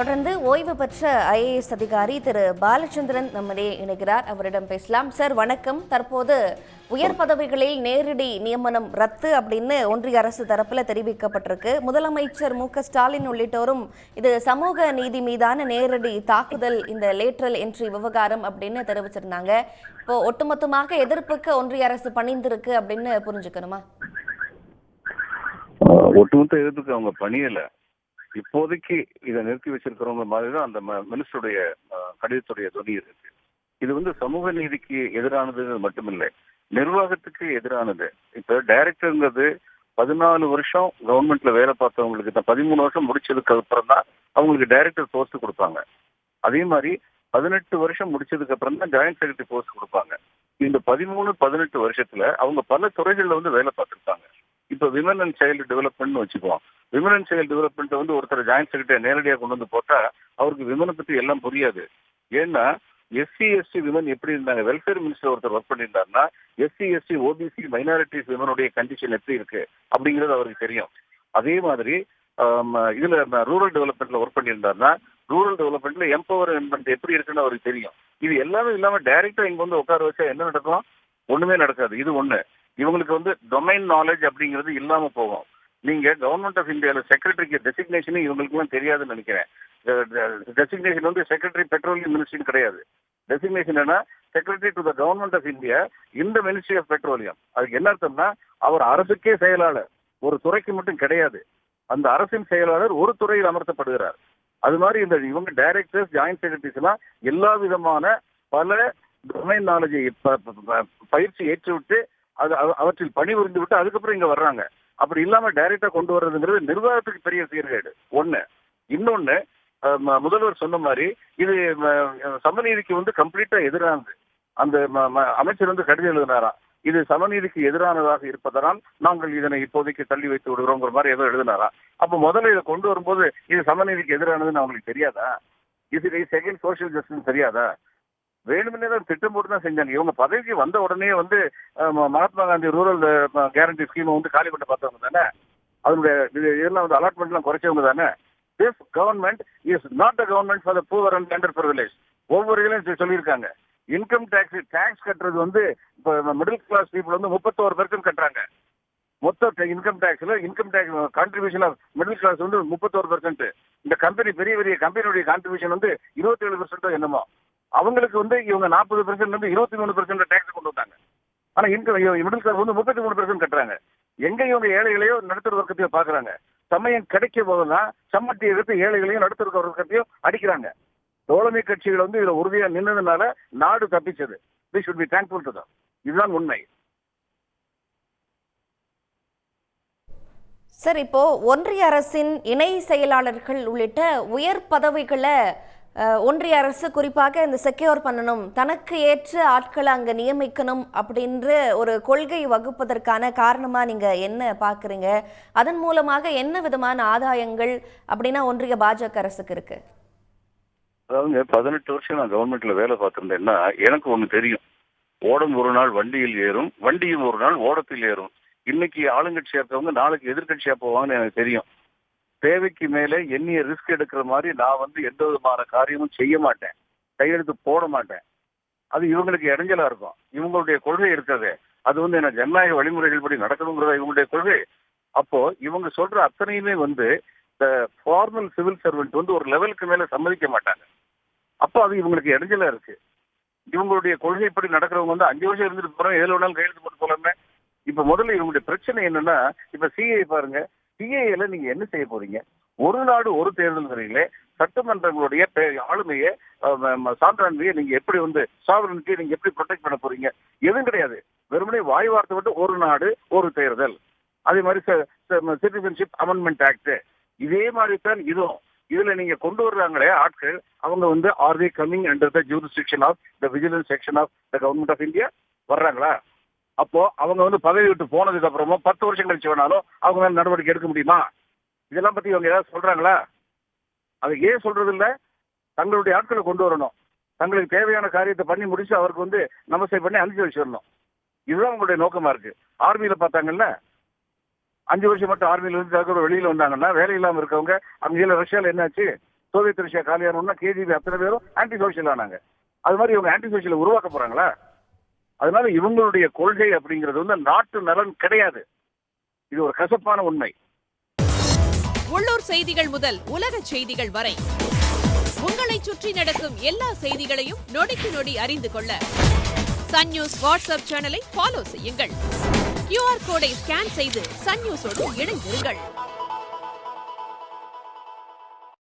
தொடர்ந்து ஓய்வு பெற்ற ஐஏஎஸ் அதிகாரி திரு பாலச்சந்திரன் நம்மிடையே இணைகிறார். அவரிடம் பேசலாம். சார் வணக்கம். தற்போது உயர் பதவிகளில் நேரடி நியமனம் ரத்து அப்படின்னு ஒன்றிய அரசு தரப்புல தெரிவிக்கப்பட்டிருக்கு. முதலமைச்சர் மு.க.ஸ்டாலின் உள்ளிட்டோரும் இது சமூக நீதி மீதான நேரடி தாக்குதல், இந்த லேட்ரல் என்ட்ரி விவகாரம் அப்படின்னு தெரிவிச்சிருந்தாங்க. இப்போ ஒட்டுமொத்தமாக எதிர்ப்புக்கு ஒன்றிய அரசு பணிந்திருக்கு அப்படின்னு புரிஞ்சுக்கணுமா? ஒட்டுமொத்த எதிர்ப்புக்கு அவங்க பணியல. இப்போதைக்கு இதை நிறுத்தி வச்சிருக்கிறவங்க மாதிரிதான் அந்த மினிஸ்டருடைய கடிதத்துடைய துணி இருக்கு. இது சமூக நீதிக்கு எதிரானது மட்டுமில்லை, நிர்வாகத்துக்கு எதிரானது. இப்ப டைரக்டர்ங்கிறது 14 வருஷம் கவர்மெண்ட்ல வேலை பார்த்தவங்களுக்கு 13 வருஷம் முடிச்சதுக்கு அப்புறம் தான் அவங்களுக்கு டைரக்டர் போஸ்ட் கொடுப்பாங்க. அதே மாதிரி 18 வருஷம் முடிச்சதுக்கு அப்புறம் தான் ஜாயிண்ட் செக்ரட்டரி போஸ்ட் கொடுப்பாங்க. இந்த 13-18 வருஷத்துல அவங்க பல துறைகள்ல வேலை பார்த்திருப்பாங்க. இப்ப விமன் அண்ட் சைல்டு டெவலப்மெண்ட் வச்சுக்குவோம். விமன் அண்ட் சைல்டு டெவலப்மெண்ட் ஒருத்தர் ஜாயிண்ட் செக்ரட்டரி நேரடியாக கொண்டு வந்து போட்டா அவருக்கு விமனை பத்தி எல்லாம் புரியாது. ஏன்னா எஸ்சி எஸ்டி விமன் எப்படி இருந்தாங்க, வெல்ஃபேர் மினிஸ்டர் ஒருத்தர் ஒர்க் பண்ணியிருந்தாருன்னா எஸ்சி எஸ்டி ஓபிசி மைனாரிட்டிஸ் விமனுடைய கண்டிஷன் எப்படி இருக்கு அப்படிங்கிறது அவருக்கு தெரியும். அதே மாதிரி இதுல ரூரல் டெவலப்மெண்ட்ல ஒர்க் பண்ணியிருந்தாருன்னா ரூரல் டெவலப்மெண்ட்ல எம்பவர்மெண்ட் எப்படி இருக்குன்னு அவருக்கு தெரியும். இது எல்லாமே இல்லாம டைரக்டா இங்க உட்கார வச்சா என்ன நடக்கும்? ஒண்ணுமே நடக்காது. இது ஒண்ணு. இவங்களுக்கு டொமைன் நாலேஜ் அப்படிங்கிறது இல்லாம போகும். நீங்க கவர்மெண்ட் ஆஃப் இந்தியால செக்ரட்டரிக்கு டெசிக்னேஷன் இவங்களுக்கு எல்லாம் தெரியாதுன்னு நினைக்கிறேன். டெசிக்னேஷன் செக்ரட்டரி பெட்ரோலியம் மினிஸ்ட்ரின்னு கிடையாது. டெசிக்னேஷன் என்ன? Secretary to the government of India இந்த மினிஸ்ட்ரி ஆஃப் பெட்ரோலியம். அதுக்கு என்ன அர்த்தம்னா அவர் அரசுக்கே செயலாளர், ஒரு துறைக்கு மட்டும் கிடையாது. அந்த அரசின் செயலாளர் ஒரு துறையில் அமர்த்தப்படுகிறார். அது மாதிரி இவங்க டைரக்டர்ஸ், ஜாயிண்ட் செக்ரட்டரிஸ் எல்லாம் எல்லா விதமான பல டொமைன் நாலேஜை பயிற்சி ஏற்றுவிட்டு அவற்றில் பணிபுரிந்து விட்டு அதுக்கப்புறம் இங்க வர்றாங்க. அப்படி இல்லாம டைரக்டா கொண்டு வர்றதுங்கிறது நிர்வாகத்துக்கு பெரிய சீர்கேடு ஒண்ணு. இன்னொன்னு, முதல்வர் சொன்ன மாதிரி இது சமநீதிக்கு கம்ப்ளீட்டா எதிரானது. அந்த அமைச்சர் கடிதம் எழுதினாராம், இது சமநீதிக்கு எதிரானதாக இருப்பதனால் நாங்கள் இதனை இப்போதைக்கு தள்ளி வைத்து விடுகிறோங்கிற மாதிரி ஏதோ எழுதினாராம். அப்ப முதல்ல இதை கொண்டு வரும்போது இது சமநீதிக்கு எதிரானதுன்னு அவங்களுக்கு தெரியாதா? இது செகண்ட் சோசியல் ஜஸ்டிஸ் தெரியாதா? வேணுமுன்னே தான் திட்டம் போட்டு தான் செஞ்சாங்க. இவங்க பதவிக்கு வந்த உடனே மகாத்மா காந்தி ரூரல் கேரண்டி ஸ்கீமை காலி பண்ண பார்த்தவங்க தானே, அதனுடைய இதெல்லாம் அலாட்மெண்ட் எல்லாம் குறைச்சவங்க தானே. This government is not the government for the poor and under privilege. ஒவ்வொரு இதுலையும் சொல்லியிருக்காங்க. இன்கம் டாக்ஸ் கட்டுறது இப்ப மிடில் கிளாஸ் பீப்புள் 31% கட்டுறாங்க. மொத்த income tax contribution of middle class 31%. இந்த கம்பெனி பெரிய பெரிய கம்பெனியுடைய கான்ட்ரிபியூஷன் 27% என்னமோ. அவங்களுக்கு இவங்க 40% 23% டேக்ஸ் கொண்டு வந்தாங்க. ஆனா மிடில் கிளாஸ் 33% கட்டுறாங்க. எங்க இவங்க ஏழைகளையோ நடுத்தர வர்க்கத்தையோ பாக்குறாங்க. சமயம் கிடைக்க போதெல்லாம் சம்மட்டி எடுத்து ஏழைகளையும் நடுத்தர வர்க்கத்தையும் அடிக்கிறாங்க. தோழமை கட்சிகள் இதுல உறுதியா நின்னதுனால நாடு தப்பிச்சது. We should be thankful to them. இதுதான் உண்மை. சார், இப்போ ஒன்றிய அரசின் இணை செயலாளர்கள் உள்ளிட்ட உயர் பதவிகளை ஒன்றிய அரசு குறிப்பாக இந்த செக்யூர் பண்ணணும், தனக்கு ஏற்ற ஆட்களை அங்க நியமிக்கணும் அப்படின்ற ஒரு கொள்கை வகுப்பதற்கான காரணமா நீங்க என்ன பாக்குறீங்க? அதன் மூலமாக என்ன விதமான ஆதாயங்கள் அப்படின்னா ஒன்றிய பாஜக அரசுக்கு இருக்கு? அதாவது 18 வருஷம் நான் கவர்மெண்ட்ல வேலை பார்த்திருந்தேன்னா எனக்கு ஒண்ணு தெரியும். ஓடம் ஒரு நாள் வண்டியில் ஏறும், வண்டியும் ஒரு நாள் ஓடத்தில் ஏறும். இன்னைக்கு ஆளுங்கட்சியா இருக்கவங்க நாளைக்கு எதிர்கட்சியா போவாங்கன்னு எனக்கு தெரியும். தேவைக்கு மேலே எண்ணிய ரிஸ்க் எடுக்கிற மாதிரி நான் எந்த விதமான காரியமும் செய்ய மாட்டேன், கையெழுத்து போட மாட்டேன். அது இவங்களுக்கு இடைஞ்சலா இருக்கும். இவங்களுடைய கொள்கை இருக்கிறது அது என்ன ஜனநாயக வழிமுறைகள் படி நடக்கணுங்கிறதா இவங்களுடைய கொள்கை. அப்போ இவங்க சொல்ற அத்தனையுமே ஃபார்மல் சிவில் சர்வெண்ட் ஒரு லெவலுக்கு மேல சம்மதிக்க மாட்டாங்க. அப்போ அது இவங்களுக்கு இடைஞ்சலா இருக்கு. இவங்களுடைய கொள்கைப்படி நடக்கிறவங்க 5 வருஷம் இருந்துட்டு போறோம், 7 நாள் கையெழுத்து போட்டு போலாமே. இப்ப முதல்ல இவங்களுடைய பிரச்சனை என்னன்னா, இப்ப சிஏ பாருங்க, சிஏல நீங்க என்ன செய்ய போறீங்க? ஒரு நாடு ஒரு தேர்தல்களே சட்டமன்றங்களுடைய ஆளுமையை சான்றாண்மையை நீங்க எப்படி சாவரனிட்டியை நீங்க எப்படி ப்ரொடெக்ட் பண்ண போறீங்க? எதுவும் கிடையாது. வெறுமனே வாய் வார்த்தை விட்டு ஒரு நாடு ஒரு தேர்தல். அதே மாதிரி சிட்டிசன்ஷிப் அமெண்ட்மெண்ட் ஆக்ட், இதே மாதிரி தான் இதுவும். இதுல நீங்க கொண்டு வர்றாங்களே ஆட்கள், அவங்க are they coming under the jurisdiction of the vigilance section of the government of India வர்றாங்களா? அப்போ அவங்க பதவி விட்டு போனதுக்கு அப்புறமா 10 வருஷம் கழிச்சு வேணாலும் அவங்க மேல நடவடிக்கை எடுக்க முடியுமா? இதெல்லாம் பத்தி இவங்க ஏதாவது சொல்றாங்களா? அது ஏன் சொல்றது இல்ல? தங்களுடைய ஆட்களை கொண்டு வரணும், தங்களுக்கு தேவையான காரியத்தை பண்ணி முடிச்சு அவருக்கு நமஸ்தே பண்ணி அனுப்பிச்சு வச்சிடணும். இதுதான் உங்களுடைய நோக்கமா இருக்கு. ஆர்மியில பார்த்தாங்கல்ல, 5 வருஷம் மட்டும் ஆர்மியில இருந்து வெளியில வந்தாங்கன்னா வேலை இல்லாம இருக்கவங்க அங்கே ரஷ்யால என்னாச்சு? சோவியத் ரஷ்யா காலியானோம்னா கேஜிபி அத்தனை பேரும் ஆன்டி சோசியல் ஆனாங்க. அது மாதிரி இவங்க ஆன்டி சோசியலை உருவாக்க போறாங்களா? அதனால இவங்களுடைய கொள்கை அப்படிங்கிறது வந்து நாட்டு நலன் கிடையாது. இது ஒரு கசப்பான உண்மை. உள்ளூர் செய்திகள் முதல் உலக செய்திகள் வரை உங்களை சுற்றி நடக்கும் எல்லா செய்திகளையும் நொடிக்கு நொடி அறிந்து கொள்ள சன் நியூஸ் வாட்ஸ்அப் சேனலை ஃபாலோ செய்யுங்கள். QR கோடை ஸ்கேன் செய்து சன் நியூஸோடு இணைந்திருங்கள்.